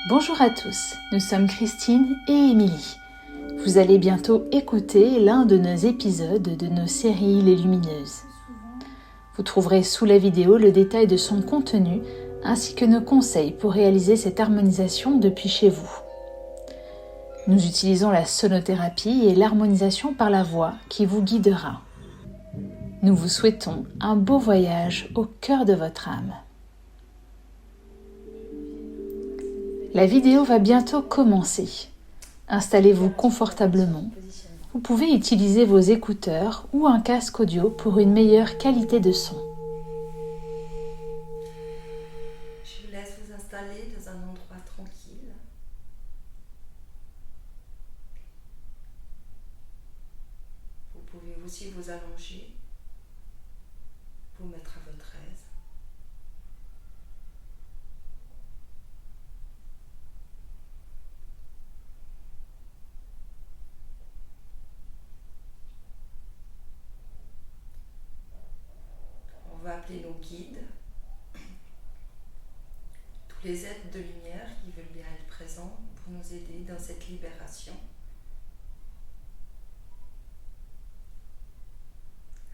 Bonjour à tous, nous sommes Christine et Émilie. Vous allez bientôt écouter l'un de nos épisodes de nos séries Les Lumineuses. Vous trouverez sous la vidéo le détail de son contenu ainsi que nos conseils pour réaliser cette harmonisation depuis chez vous. Nous utilisons la sonothérapie et l'harmonisation par la voix qui vous guidera. Nous vous souhaitons un beau voyage au cœur de votre âme. La vidéo va bientôt commencer. Installez-vous confortablement. Vous pouvez utiliser vos écouteurs ou un casque audio pour une meilleure qualité de son. Je vous laisse vous installer dans un endroit tranquille. Vous pouvez aussi vous allonger, vous mettre à votre aise. On va appeler nos guides, tous les êtres de lumière qui veulent bien être présents pour nous aider dans cette libération.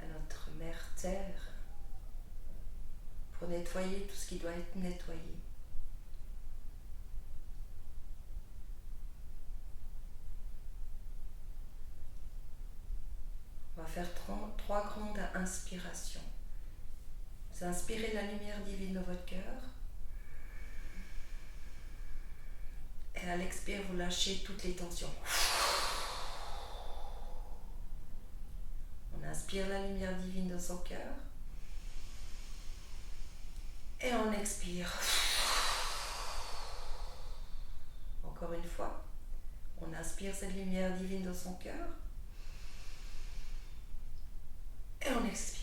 À notre mère Terre, pour nettoyer tout ce qui doit être nettoyé. On va faire trois grandes inspirations. Vous inspirez la lumière divine dans votre cœur. Et à l'expire, vous lâchez toutes les tensions. On inspire la lumière divine dans son cœur. Et on expire. Encore une fois, on inspire cette lumière divine dans son cœur. Et on expire.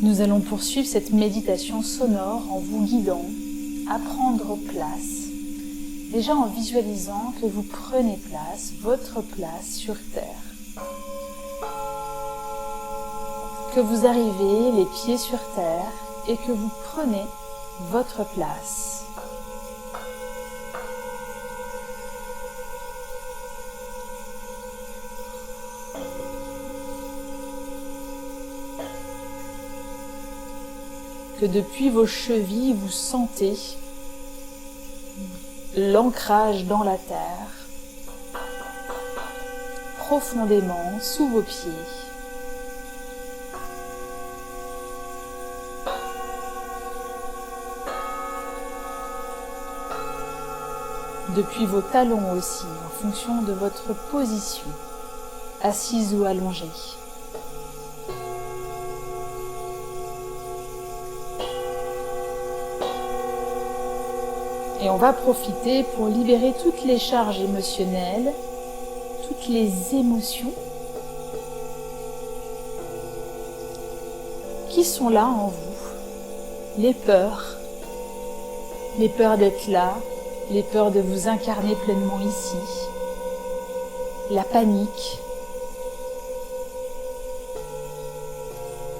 Nous allons poursuivre cette méditation sonore en vous guidant à prendre place, déjà en visualisant que vous prenez place, votre place sur Terre. Que vous arrivez les pieds sur terre et que vous prenez votre place. Que depuis vos chevilles, vous sentez l'ancrage dans la terre, profondément sous vos pieds. Depuis vos talons aussi, en fonction de votre position, assise ou allongée. Et on va profiter pour libérer toutes les charges émotionnelles, toutes les émotions qui sont là en vous. Les peurs d'être là, les peurs de vous incarner pleinement ici, la panique,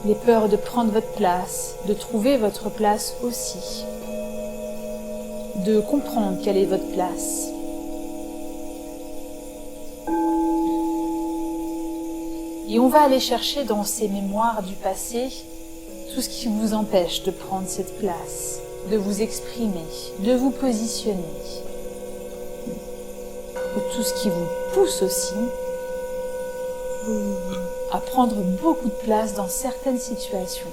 les peurs de prendre votre place, de trouver votre place aussi, de comprendre quelle est votre place. Et on va aller chercher dans ces mémoires du passé tout ce qui vous empêche de prendre cette place, de vous exprimer, de vous positionner. Ou tout ce qui vous pousse aussi à prendre beaucoup de place dans certaines situations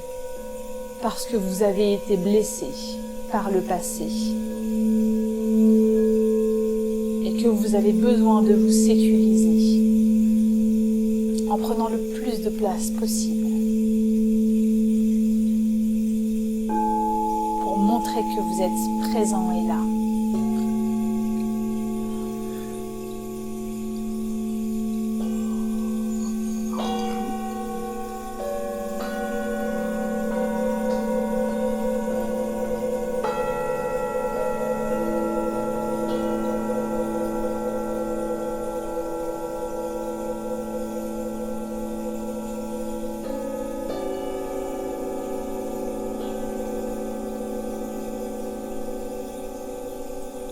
parce que vous avez été blessé par le passé et que vous avez besoin de vous sécuriser en prenant le plus de place possible pour montrer que vous êtes présent et là.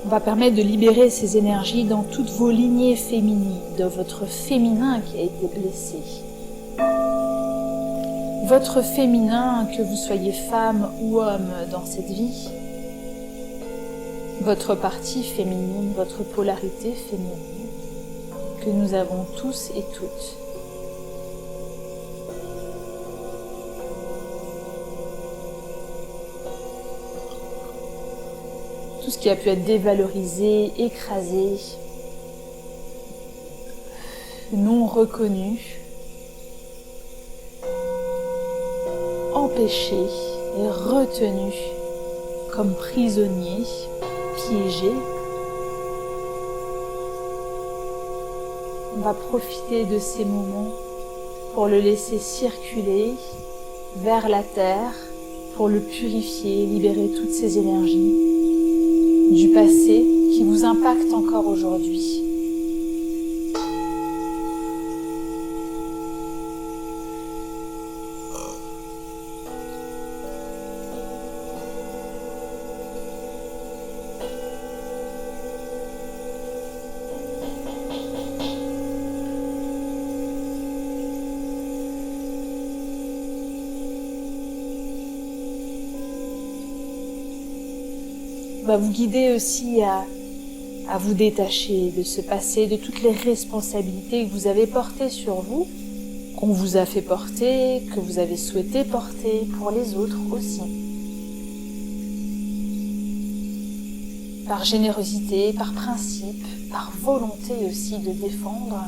On va permettre de libérer ces énergies dans toutes vos lignées féminines, dans votre féminin qui a été blessé. Votre féminin, que vous soyez femme ou homme dans cette vie, votre partie féminine, votre polarité féminine, que nous avons tous et toutes. Tout ce qui a pu être dévalorisé, écrasé, non reconnu, empêché et retenu comme prisonnier, piégé. On va profiter de ces moments pour le laisser circuler vers la terre, pour le purifier, libérer toutes ces énergies du passé qui vous impacte encore aujourd'hui. Va vous guider aussi à vous détacher de ce passé, de toutes les responsabilités que vous avez portées sur vous, qu'on vous a fait porter, que vous avez souhaité porter pour les autres aussi. Par générosité, par principe, par volonté aussi de défendre,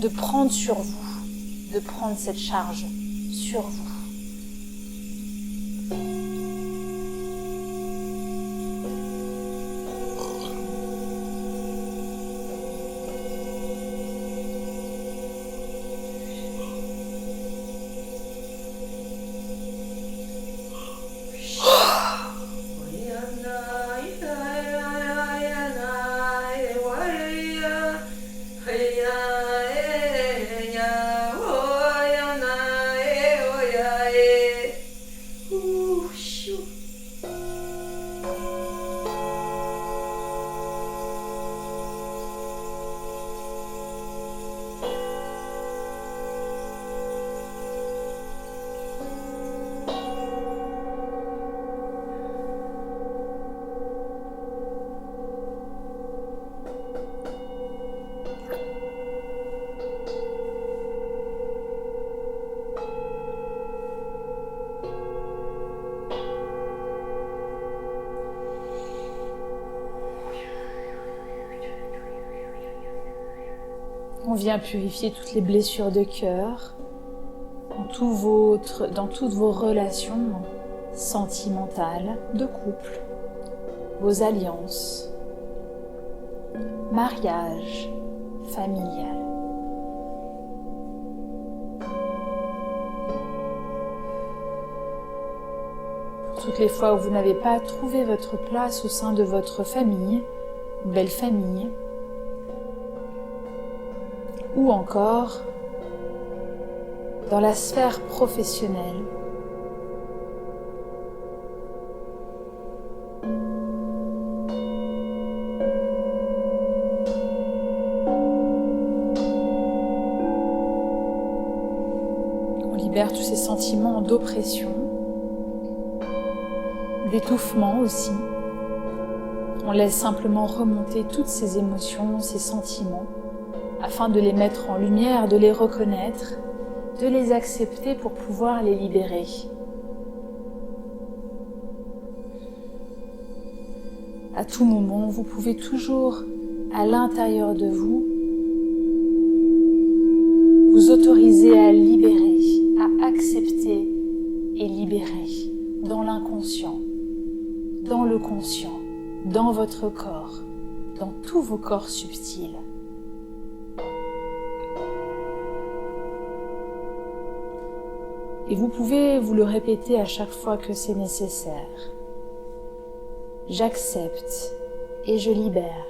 de prendre sur vous, de prendre cette charge sur vous. On vient purifier toutes les blessures de cœur dans toutes vos relations sentimentales de couple, vos alliances, mariage familial. Toutes les fois où vous n'avez pas trouvé votre place au sein de votre famille, belle famille, ou encore dans la sphère professionnelle. On libère tous ces sentiments d'oppression, d'étouffement aussi. On laisse simplement remonter toutes ces émotions, ces sentiments, afin de les mettre en lumière, de les reconnaître, de les accepter pour pouvoir les libérer. À tout moment, vous pouvez toujours, à l'intérieur de vous, vous autoriser à libérer, à accepter et libérer dans l'inconscient, dans le conscient, dans votre corps, dans tous vos corps subtils. Et vous pouvez vous le répéter à chaque fois que c'est nécessaire. J'accepte et je libère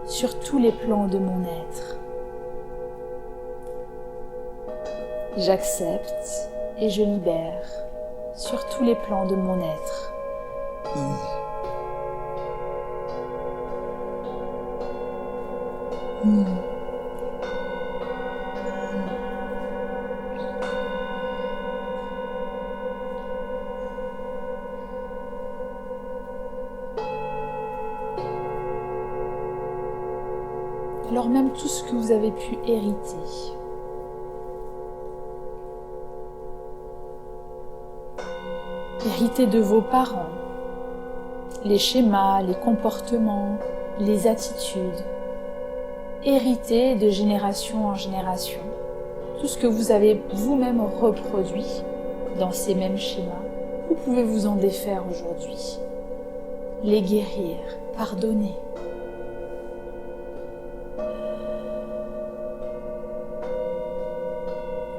sur tous les plans de mon être. J'accepte et je libère sur tous les plans de mon être. Alors même tout ce que vous avez pu hériter, hériter de vos parents, les schémas, les comportements, les attitudes, hériter de génération en génération, tout ce que vous avez vous-même reproduit dans ces mêmes schémas, vous pouvez vous en défaire aujourd'hui, les guérir, pardonner.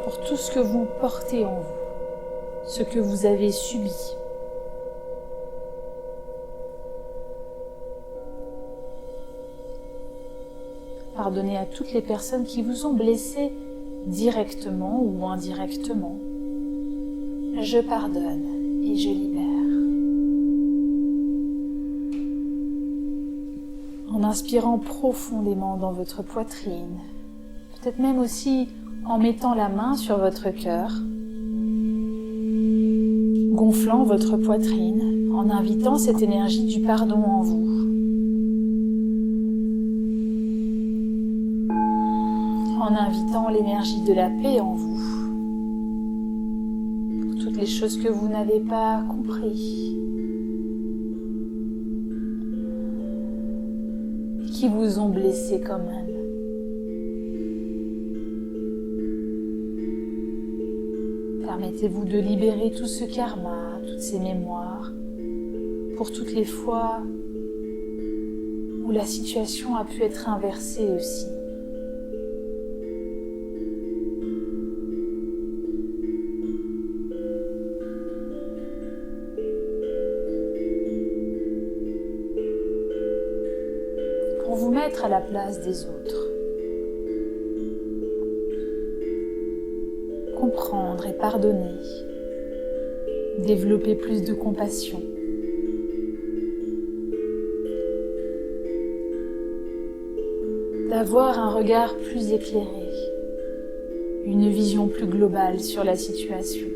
Pour tout ce que vous portez en vous, ce que vous avez subi. Pardonnez à toutes les personnes qui vous ont blessé directement ou indirectement. Je pardonne et je libère. En inspirant profondément dans votre poitrine, peut-être même aussi en mettant la main sur votre cœur, gonflant votre poitrine, en invitant cette énergie du pardon en vous. En invitant l'énergie de la paix en vous, pour toutes les choses que vous n'avez pas compris, et qui vous ont blessé quand même. Permettez-vous de libérer tout ce karma, toutes ces mémoires, pour toutes les fois où la situation a pu être inversée aussi. Pour vous mettre à la place des autres. Comprendre et pardonner, développer plus de compassion. D'avoir un regard plus éclairé, une vision plus globale sur la situation.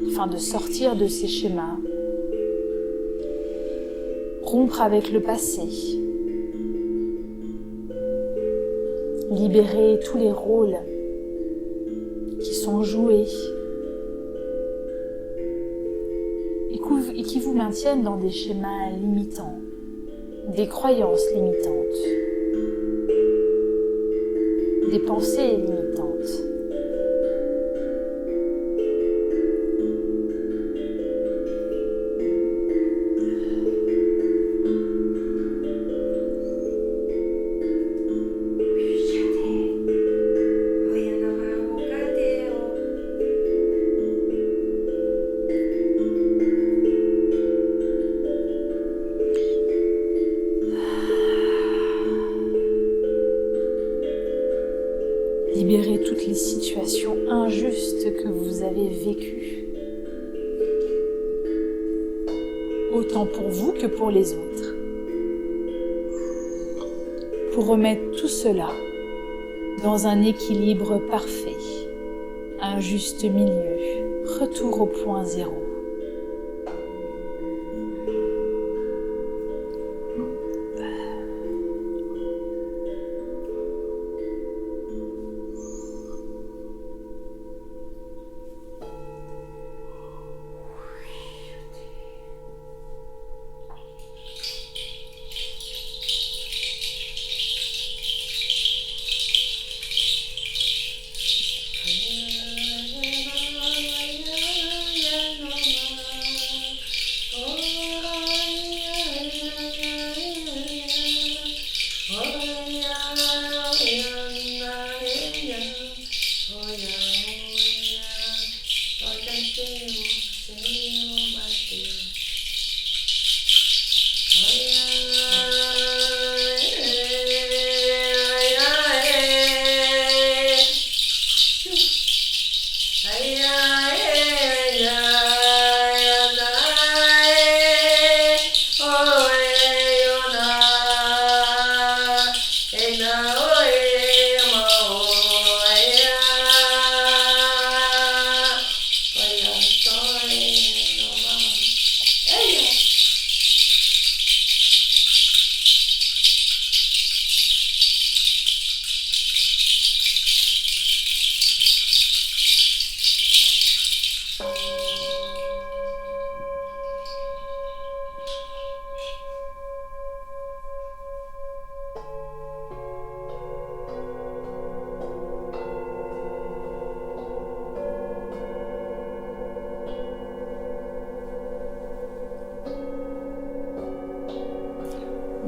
Afin de sortir de ces schémas, rompre avec le passé, libérer tous les rôles qui sont joués et qui vous maintiennent dans des schémas limitants, des croyances limitantes, des pensées limitantes. les situations injustes que vous avez vécues, autant pour vous que pour les autres. Pour remettre tout cela dans un équilibre parfait, un juste milieu, retour au point zéro.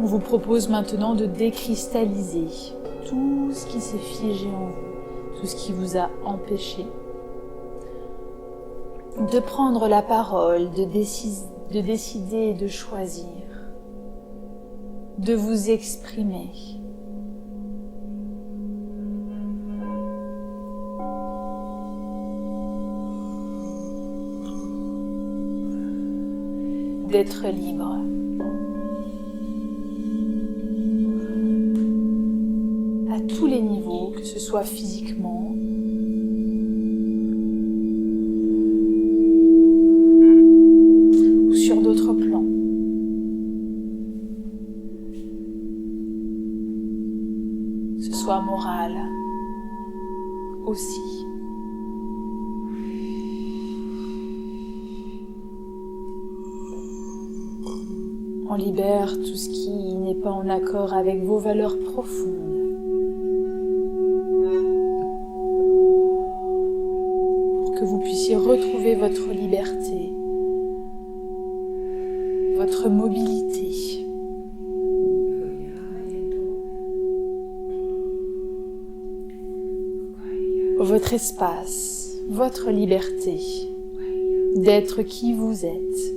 On vous propose maintenant de décristalliser tout ce qui s'est figé en vous, tout ce qui vous a empêché de prendre la parole, de décider et de choisir, de vous exprimer. D'être libre. À tous les niveaux, que ce soit physiquement, ou sur d'autres plans. Que ce soit moral aussi. On libère tout ce qui n'est pas en accord avec vos valeurs profondes. Pour que vous puissiez retrouver votre liberté, votre mobilité. Votre espace, votre liberté d'être qui vous êtes.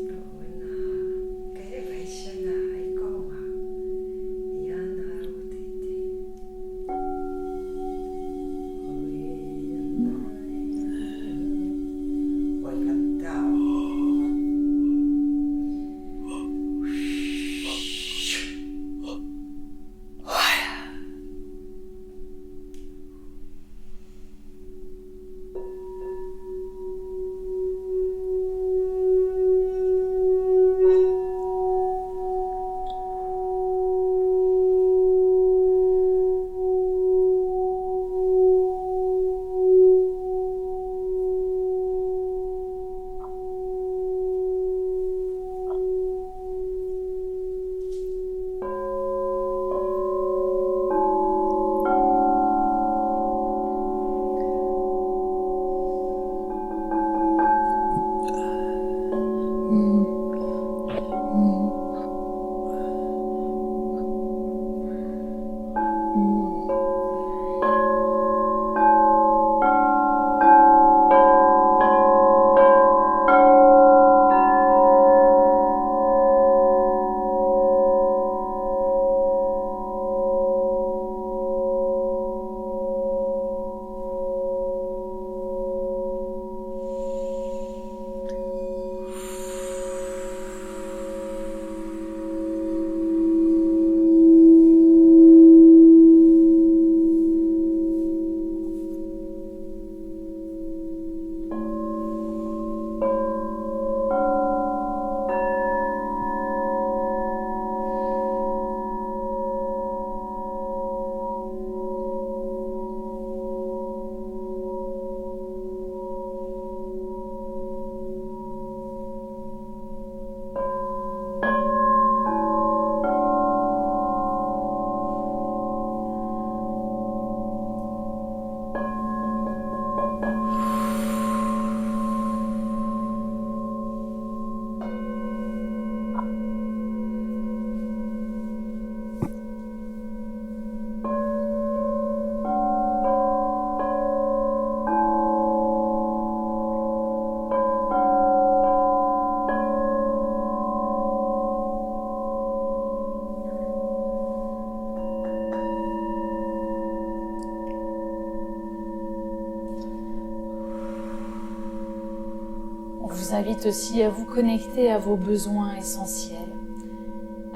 vous invite aussi à vous connecter à vos besoins essentiels,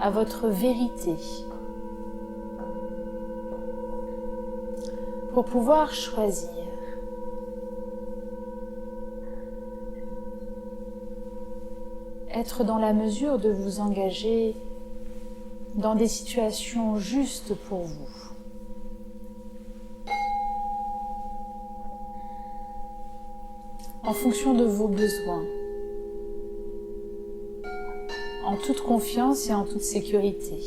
à votre vérité, pour pouvoir choisir. Être dans la mesure de vous engager dans des situations justes pour vous. En fonction de vos besoins, en toute confiance et en toute sécurité.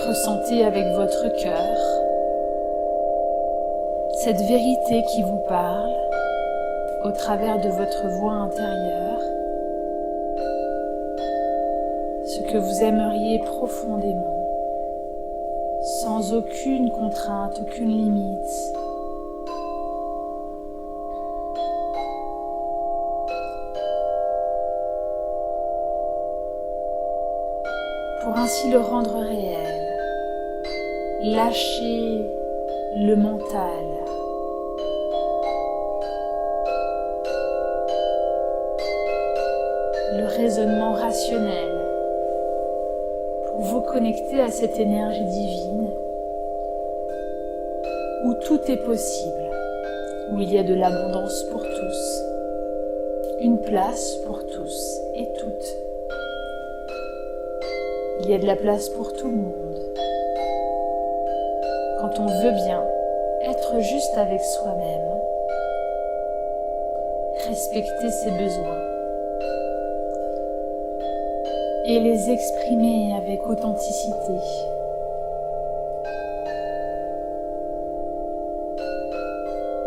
Ressentez avec votre cœur cette vérité qui vous parle au travers de votre voix intérieure, ce que vous aimeriez profondément, sans aucune contrainte, aucune limite. Pour ainsi le rendre réel, lâchez le mental, le raisonnement rationnel, pour vous connecter à cette énergie divine où tout est possible, où il y a de l'abondance pour tous, une place pour tous et toutes. Il y a de la place pour tout le monde. Quand on veut bien être juste avec soi-même, respecter ses besoins et les exprimer avec authenticité.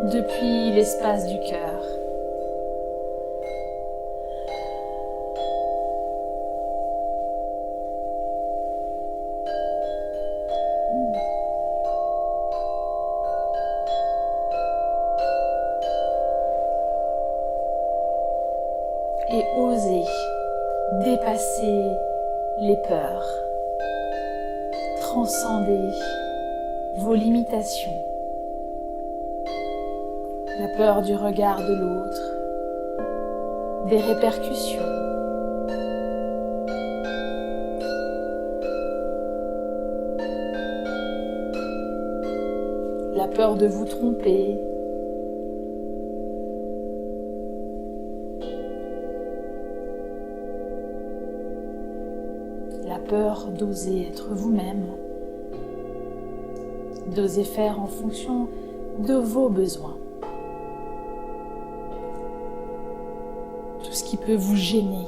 Depuis l'espace du cœur. Et osez dépasser les peurs, transcender vos limitations, la peur du regard de l'autre, des répercussions, la peur de vous tromper, la peur d'oser être vous-même, d'oser faire en fonction de vos besoins. Tout ce qui peut vous gêner.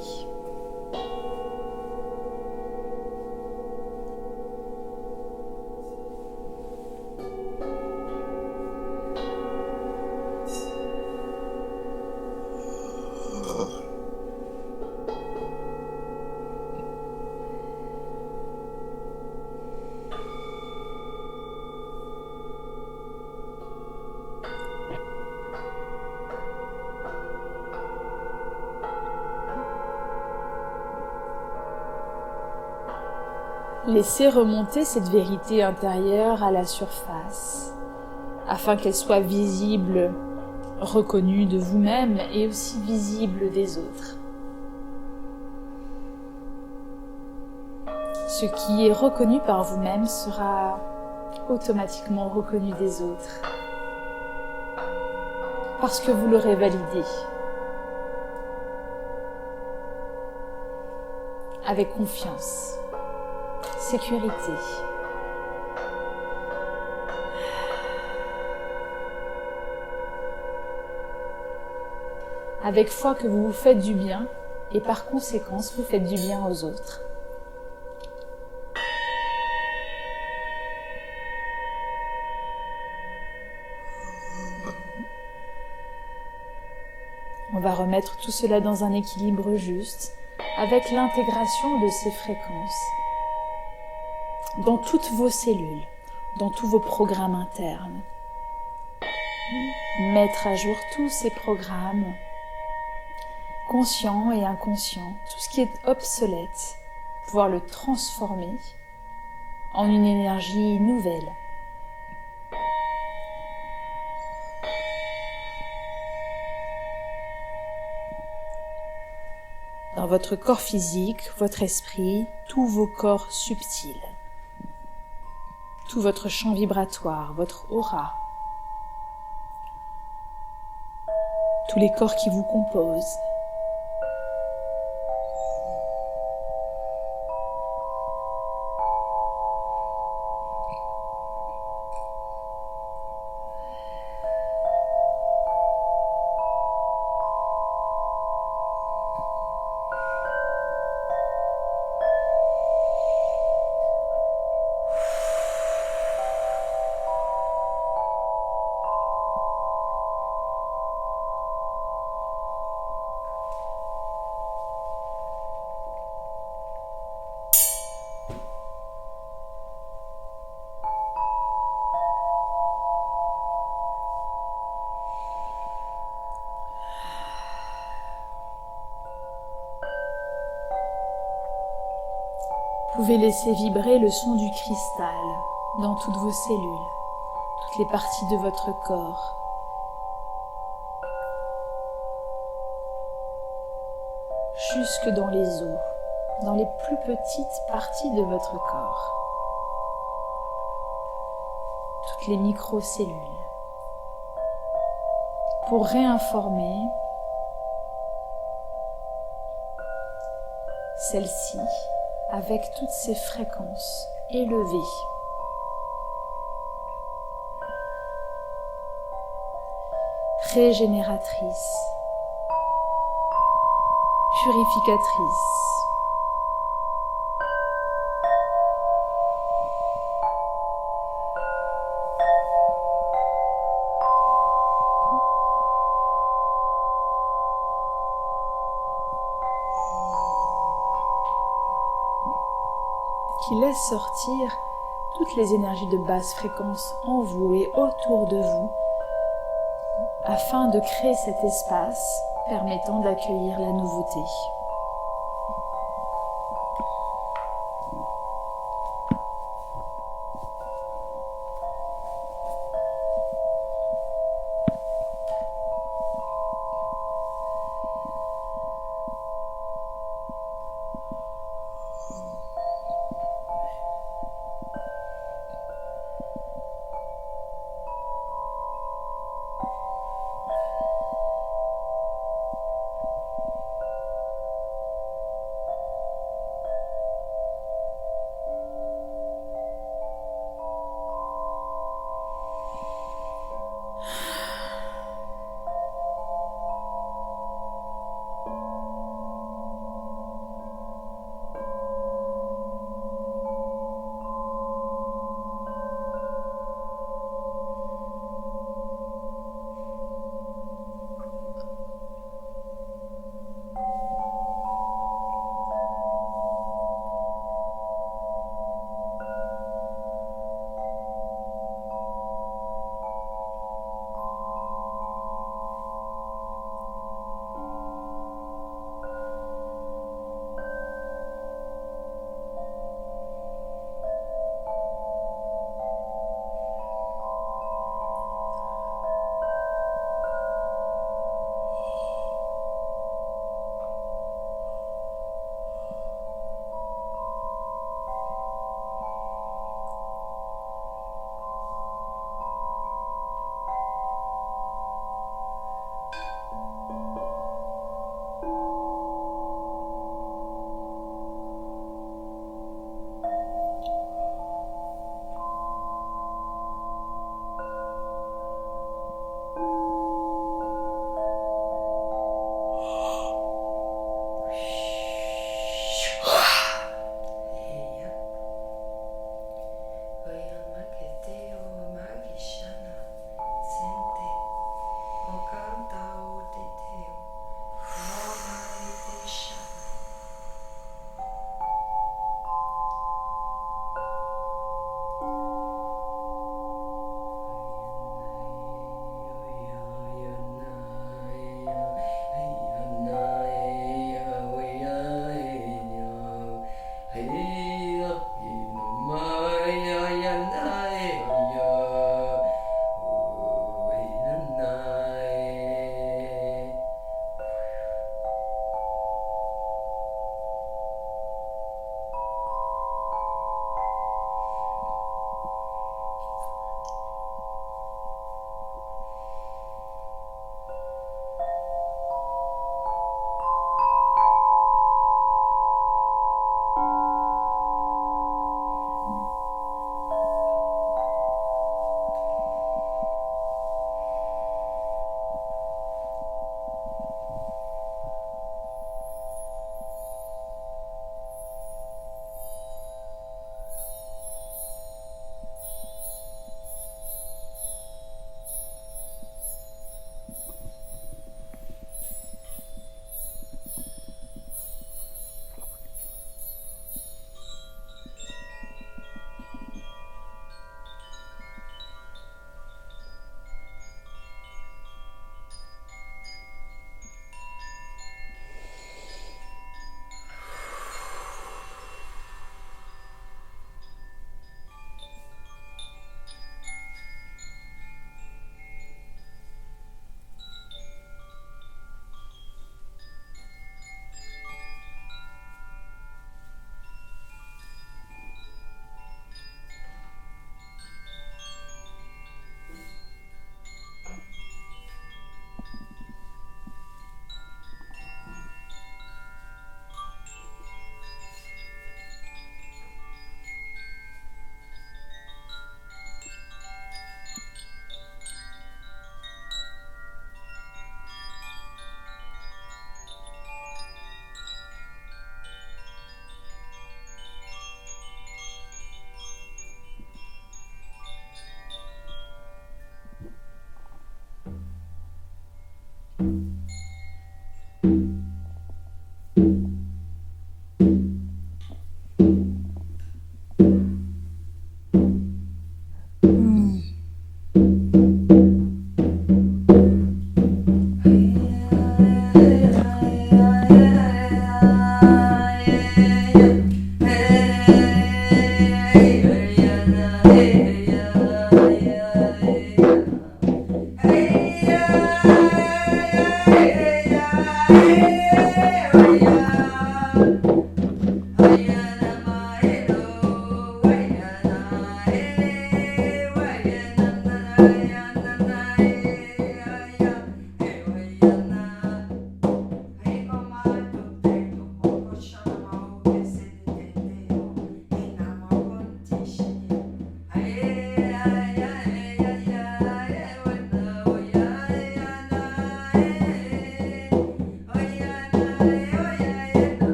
Laissez remonter cette vérité intérieure à la surface, afin qu'elle soit visible, reconnue de vous-même et aussi visible des autres. Ce qui est reconnu par vous-même sera automatiquement reconnu des autres, parce que vous l'aurez validé, avec confiance. Sécurité. Avec foi que vous vous faites du bien et par conséquence vous faites du bien aux autres. On va remettre tout cela dans un équilibre juste avec l'intégration de ces fréquences dans toutes vos cellules, dans tous vos programmes internes. Mettre à jour tous ces programmes, conscients et inconscients, tout ce qui est obsolète, pouvoir le transformer en une énergie nouvelle. Dans votre corps physique, votre esprit, tous vos corps subtils, tout votre champ vibratoire, votre aura, tous les corps qui vous composent. Vous pouvez laisser vibrer le son du cristal dans toutes vos cellules, toutes les parties de votre corps. Jusque dans les os, dans les plus petites parties de votre corps. Toutes les microcellules. Pour réinformer celles-ci avec toutes ces fréquences élevées. Régénératrices, purificatrices, qui laisse sortir toutes les énergies de basse fréquence en vous et autour de vous afin de créer cet espace permettant d'accueillir la nouveauté.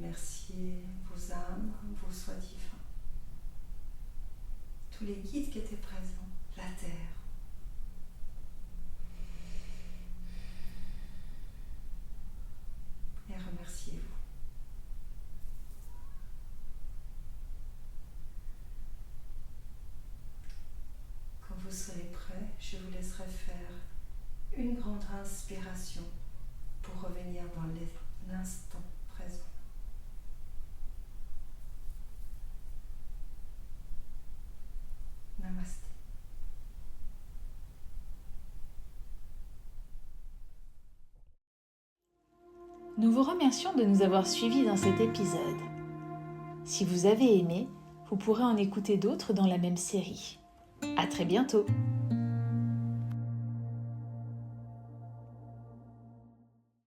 remercier vos âmes, vos soins divins, tous les guides qui étaient présents, la terre. Et remerciez-vous. Quand vous serez prêt, je vous laisserai faire une grande inspiration pour revenir dans l'instant présent. Namasté. Nous vous remercions de nous avoir suivis dans cet épisode. Si vous avez aimé, vous pourrez en écouter d'autres dans la même série. À très bientôt!